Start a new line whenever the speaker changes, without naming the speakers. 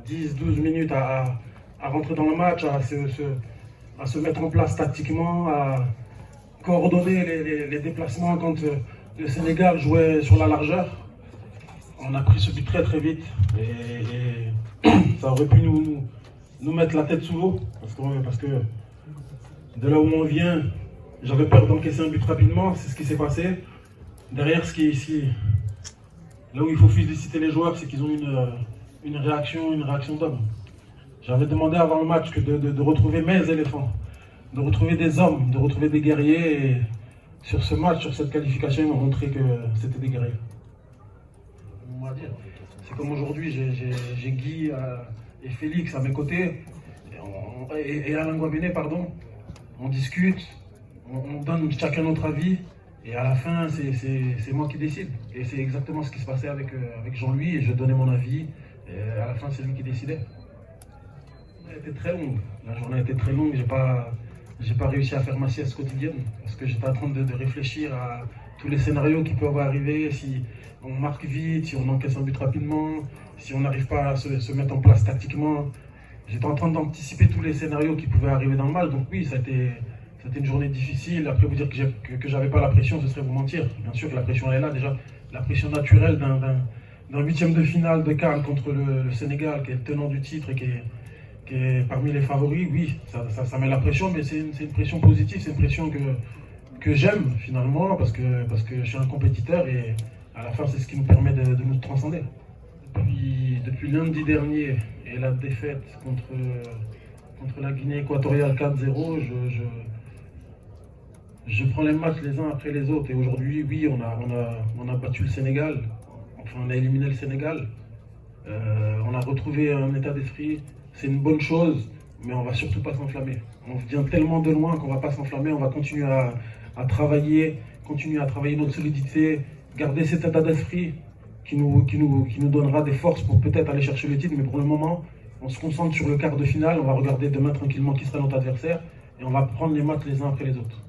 10-12 minutes à rentrer dans le match, à se mettre en place tactiquement, à coordonner les déplacements quand le Sénégal jouait sur la largeur. On a pris ce but très très vite et ça aurait pu nous mettre la tête sous l'eau parce que de là où on vient, j'avais peur d'encaisser un but rapidement, c'est ce qui s'est passé. Derrière, là où il faut féliciter les joueurs, c'est qu'ils ont une réaction d'homme. J'avais demandé avant le match de retrouver mes éléphants, de retrouver des hommes, de retrouver des guerriers. Et sur ce match, sur cette qualification, ils m'ont montré que c'était des guerriers. On va dire. C'est comme aujourd'hui, j'ai Guy et Félix à mes côtés, et Alain Guabené, pardon. On discute, on donne chacun notre avis, et à la fin, c'est moi qui décide. Et c'est exactement ce qui se passait avec Jean-Louis, et je donnais mon avis, et à la fin, c'est lui qui décidait. Elle était très longue. La journée était très longue. J'ai pas réussi à faire ma sieste quotidienne parce que j'étais en train de réfléchir à tous les scénarios qui peuvent arriver si on marque vite, si on encaisse un but rapidement, si on n'arrive pas à se mettre en place tactiquement. J'étais en train d'anticiper tous les scénarios qui pouvaient arriver dans le match. Donc oui, c'était une journée difficile. Après, vous dire que j'avais pas la pression, ce serait vous mentir. Bien sûr que la pression elle est là déjà. La pression naturelle d'un huitième de finale de CAN contre le Sénégal, qui est le tenant du titre et qui est parmi les favoris, oui, ça met la pression, mais c'est une pression positive, c'est une pression que j'aime finalement, parce que je suis un compétiteur et à la fin, c'est ce qui nous permet de nous transcender. Depuis lundi dernier et la défaite contre la Guinée équatoriale 4-0, je prends les matchs les uns après les autres. Et aujourd'hui, oui, on a battu le Sénégal, enfin on a éliminé le Sénégal. On a retrouvé un état d'esprit, c'est une bonne chose, mais on ne va surtout pas s'enflammer. On vient tellement de loin qu'on ne va pas s'enflammer, on va continuer à travailler, notre solidité, garder cet état d'esprit qui nous donnera des forces pour peut-être aller chercher le titre, mais pour le moment, on se concentre sur le quart de finale, on va regarder demain tranquillement qui sera notre adversaire, et on va prendre les matchs les uns après les autres.